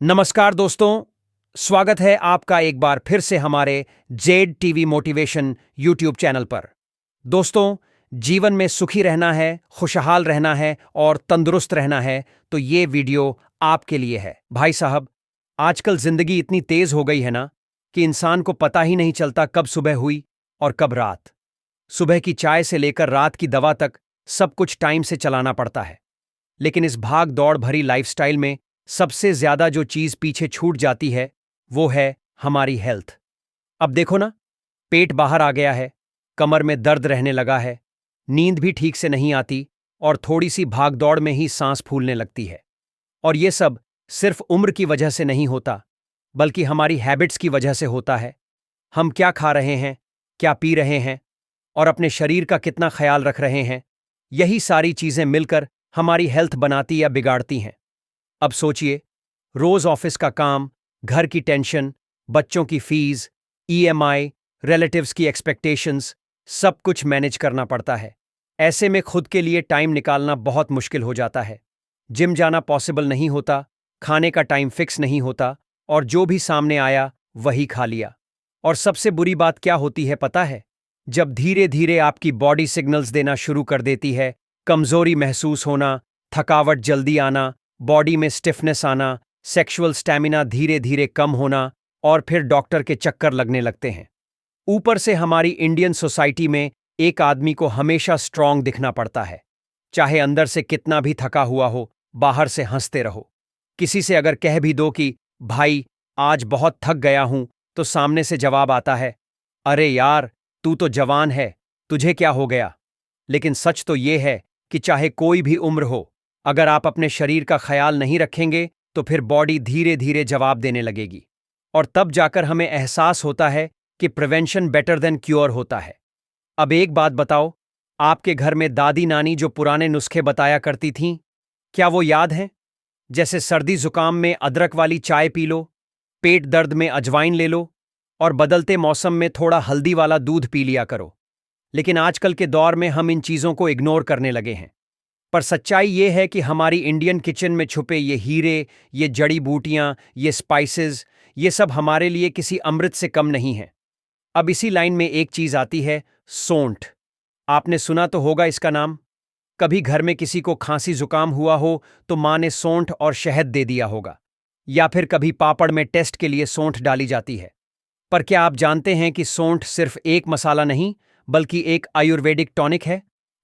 नमस्कार दोस्तों, स्वागत है आपका एक बार फिर से हमारे Z TV motivation YouTube channel पर। दोस्तों, जीवन में सुखी रहना है, खुशहाल रहना है और तंदुरुस्त रहना है तो ये वीडियो आपके लिए है। भाई साहब, आजकल जिंदगी इतनी तेज हो गई है ना कि इंसान को पता ही नहीं चलता कब सुबह हुई और कब रात। सुबह की चाय से लेकर रात की दवा तक सब कुछ टाइम से चलाना पड़ता है। लेकिन इस भाग दौड़ भरी लाइफस्टाइल में सबसे ज्यादा जो चीज पीछे छूट जाती है वो है हमारी हेल्थ। अब देखो ना, पेट बाहर आ गया है, कमर में दर्द रहने लगा है, नींद भी ठीक से नहीं आती और थोड़ी सी भागदौड़ में ही सांस फूलने लगती है। और ये सब सिर्फ उम्र की वजह से नहीं होता, बल्कि हमारी हैबिट्स की वजह से होता है। हम क्या खा रहे हैं, क्या पी रहे हैं और अपने शरीर का कितना ख्याल रख रहे हैं, यही सारी चीजें मिलकर हमारी हेल्थ बनाती या बिगाड़ती हैं। अब सोचिए, रोज ऑफिस का काम, घर की टेंशन, बच्चों की फीस, ईएमआई, रिलेटिव्स की एक्सपेक्टेशंस, सब कुछ मैनेज करना पड़ता है। ऐसे में खुद के लिए टाइम निकालना बहुत मुश्किल हो जाता है। जिम जाना पॉसिबल नहीं होता, खाने का टाइम फिक्स नहीं होता और जो भी सामने आया वही खा लिया। और सबसे बुरी बात क्या होती है पता है? जब धीरे धीरे आपकी बॉडी सिग्नल्स देना शुरू कर देती है, कमजोरी महसूस होना, थकावट जल्दी आना, बॉडी में स्टिफनेस आना, सेक्सुअल स्टैमिना धीरे धीरे कम होना और फिर डॉक्टर के चक्कर लगने लगते हैं। ऊपर से हमारी इंडियन सोसाइटी में एक आदमी को हमेशा स्ट्रांग दिखना पड़ता है। चाहे अंदर से कितना भी थका हुआ हो, बाहर से हंसते रहो। किसी से अगर कह भी दो कि भाई आज बहुत थक गया हूं, तो सामने से जवाब आता है, अरे यार तू तो जवान है, तुझे क्या हो गया। लेकिन सच तो ये है कि चाहे कोई भी उम्र हो, अगर आप अपने शरीर का ख्याल नहीं रखेंगे तो फिर बॉडी धीरे धीरे जवाब देने लगेगी। और तब जाकर हमें एहसास होता है कि प्रिवेंशन बेटर देन क्योर होता है। अब एक बात बताओ, आपके घर में दादी नानी जो पुराने नुस्खे बताया करती थीं, क्या वो याद हैं? जैसे सर्दी जुकाम में अदरक वाली चाय पी लो, पेट दर्द में अजवाइन ले लो और बदलते मौसम में थोड़ा हल्दी वाला दूध पी लिया करो। लेकिन आजकल के दौर में हम इन चीज़ों को इग्नोर करने लगे हैं। पर सच्चाई ये है कि हमारी इंडियन किचन में छुपे ये हीरे, ये जड़ी बूटियां, ये स्पाइसेस, ये सब हमारे लिए किसी अमृत से कम नहीं है। अब इसी लाइन में एक चीज आती है, सौंठ। आपने सुना तो होगा इसका नाम। कभी घर में किसी को खांसी जुकाम हुआ हो तो माँ ने सौंठ और शहद दे दिया होगा, या फिर कभी पापड़ में टेस्ट के लिए सौंठ डाली जाती है। पर क्या आप जानते हैं कि सौंठ सिर्फ एक मसाला नहीं, बल्कि एक आयुर्वेदिक टॉनिक है?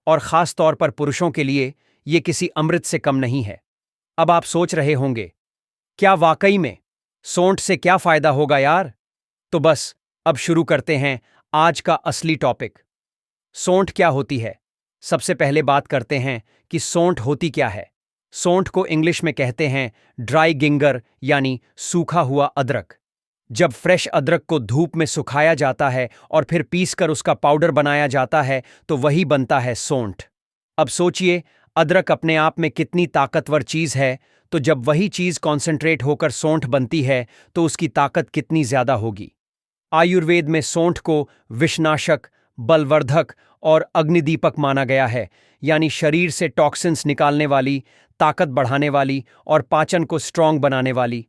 और खास तौर पर पुरुषों के लिए ये किसी अमृत से कम नहीं है। अब आप सोच रहे होंगे, क्या वाकई में सौंठ से क्या फायदा होगा यार? तो बस अब शुरू करते हैं आज का असली टॉपिक। सौंठ क्या होती है? सबसे पहले बात करते हैं कि सौंठ होती क्या है। सौंठ को इंग्लिश में कहते हैं ड्राई गिंगर, यानी सूखा हुआ अदरक। जब फ्रेश अदरक को धूप में सुखाया जाता है और फिर पीसकर उसका पाउडर बनाया जाता है तो वही बनता है सौंठ। अब सोचिए, अदरक अपने आप में कितनी ताकतवर चीज है, तो जब वही चीज कॉन्सेंट्रेट होकर सौंठ बनती है तो उसकी ताकत कितनी ज्यादा होगी। आयुर्वेद में सौंठ को विषनाशक, बलवर्धक और अग्निदीपक माना गया है, यानी शरीर से टॉक्सिन्स निकालने वाली, ताकत बढ़ाने वाली और पाचन को स्ट्रांग बनाने वाली।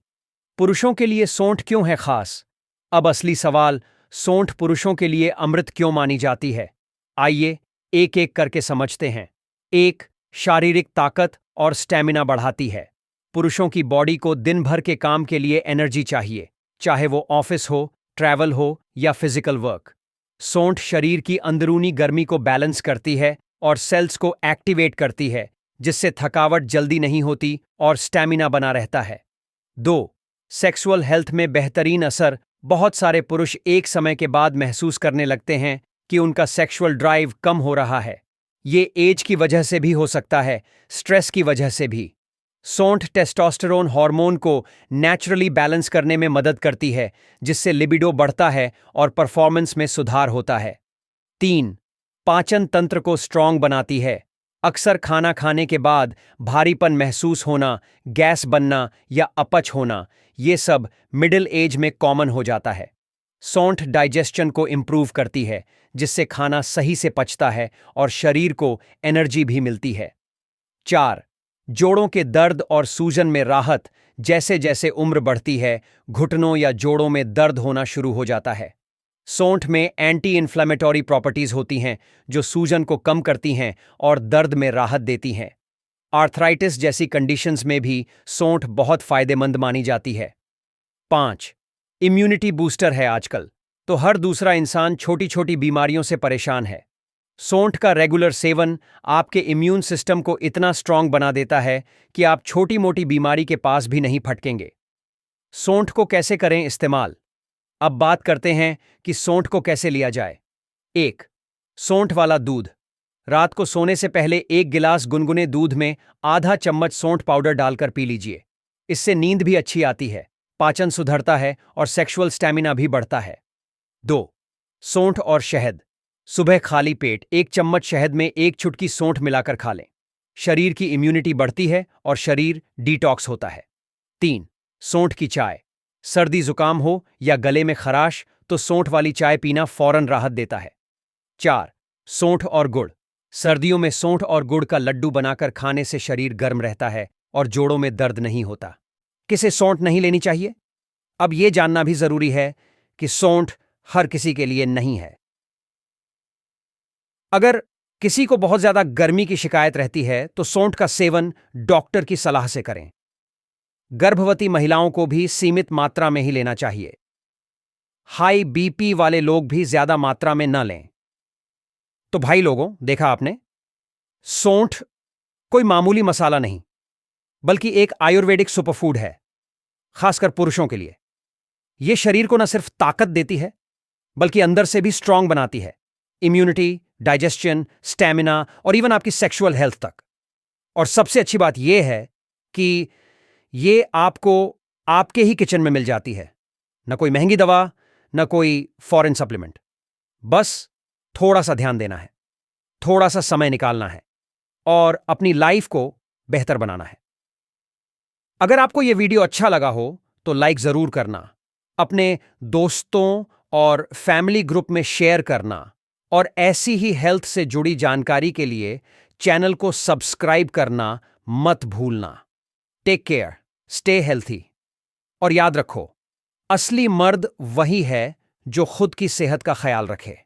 पुरुषों के लिए सौंठ क्यों है खास? अब असली सवाल, सौंठ पुरुषों के लिए अमृत क्यों मानी जाती है? आइए एक एक करके समझते हैं। एक, शारीरिक ताकत और स्टैमिना बढ़ाती है। पुरुषों की बॉडी को दिन भर के काम के लिए एनर्जी चाहिए, चाहे वो ऑफिस हो, ट्रैवल हो या फिजिकल वर्क। सौंठ शरीर की अंदरूनी गर्मी को बैलेंस करती है और सेल्स को एक्टिवेट करती है, जिससे थकावट जल्दी नहीं होती और स्टैमिना बना रहता है। दो, सेक्सुअल हेल्थ में बेहतरीन असर। बहुत सारे पुरुष एक समय के बाद महसूस करने लगते हैं कि उनका सेक्सुअल ड्राइव कम हो रहा है। ये एज की वजह से भी हो सकता है, स्ट्रेस की वजह से भी। सौंठ टेस्टोस्टेरोन हार्मोन को नेचुरली बैलेंस करने में मदद करती है, जिससे लिबिडो बढ़ता है और परफॉर्मेंस में सुधार होता है। तीन, पाचन तंत्र को स्ट्रांग बनाती है। अक्सर खाना खाने के बाद भारीपन महसूस होना, गैस बनना या अपच होना, ये सब मिडिल एज में कॉमन हो जाता है। सौंठ डाइजेशन को इम्प्रूव करती है, जिससे खाना सही से पचता है और शरीर को एनर्जी भी मिलती है। चार, जोड़ों के दर्द और सूजन में राहत। जैसे जैसे उम्र बढ़ती है घुटनों या जोड़ों में दर्द होना शुरू हो जाता है। सौंठ में एंटी इन्फ्लेमेटरी प्रॉपर्टीज होती हैं जो सूजन को कम करती हैं और दर्द में राहत देती हैं। आर्थराइटिस जैसी कंडीशंस में भी सौंठ बहुत फायदेमंद मानी जाती है। 5. इम्यूनिटी बूस्टर है आजकल तो हर दूसरा इंसान छोटी छोटी बीमारियों से परेशान है। सौंठ का रेगुलर सेवन आपके इम्यून सिस्टम को इतना स्ट्रांग बना देता है कि आप छोटी मोटी बीमारी के पास भी नहीं फटकेंगे। सौंठ को कैसे करें इस्तेमाल? अब बात करते हैं कि सौंठ को कैसे लिया जाए। 1. सौंठ वाला दूध। रात को सोने से पहले 1 गिलास गुनगुने दूध में आधा चम्मच सौंठ पाउडर डालकर पी लीजिए। इससे नींद भी अच्छी आती है, पाचन सुधरता है और सेक्सुअल स्टैमिना भी बढ़ता है। 2. सौंठ और शहद। सुबह खाली पेट 1 चम्मच शहद में 1 चुटकी सौंठ मिलाकर खा लें। शरीर की इम्यूनिटी बढ़ती है और शरीर डिटॉक्स होता है। 3. सौंठ की चाय। सर्दी जुकाम हो या गले में खराश तो सौंठ वाली चाय पीना फौरन राहत देता है। 4. सौंठ और गुड़। सर्दियों में सौंठ और गुड़ का लड्डू बनाकर खाने से शरीर गर्म रहता है और जोड़ों में दर्द नहीं होता। किसे सौंठ नहीं लेनी चाहिए? अब यह जानना भी जरूरी है कि सौंठ हर किसी के लिए नहीं है। अगर किसी को बहुत ज्यादा गर्मी की शिकायत रहती है तो सौंठ का सेवन डॉक्टर की सलाह से करें। गर्भवती महिलाओं को भी सीमित मात्रा में ही लेना चाहिए। हाई बीपी वाले लोग भी ज्यादा मात्रा में न लें। तो भाई लोगों, देखा आपने, सौंठ कोई मामूली मसाला नहीं बल्कि एक आयुर्वेदिक सुपरफूड है, खासकर पुरुषों के लिए। यह शरीर को न सिर्फ ताकत देती है बल्कि अंदर से भी स्ट्रांग बनाती है, इम्यूनिटी, डाइजेशन, स्टैमिना और इवन आपकी सेक्सुअल हेल्थ तक। और सबसे अच्छी बात यह है कि यह आपको आपके ही किचन में मिल जाती है। न कोई महंगी दवा, न कोई फॉरेन सप्लीमेंट। बस थोड़ा सा ध्यान देना है, थोड़ा सा समय निकालना है और अपनी लाइफ को बेहतर बनाना है। अगर आपको यह वीडियो अच्छा लगा हो तो लाइक जरूर करना, अपने दोस्तों और फैमिली ग्रुप में शेयर करना और ऐसी ही हेल्थ से जुड़ी जानकारी के लिए चैनल को सब्सक्राइब करना मत भूलना। टेक केयर, स्टे हेल्थी और याद रखो, असली मर्द वही है जो खुद की सेहत का ख्याल रखे।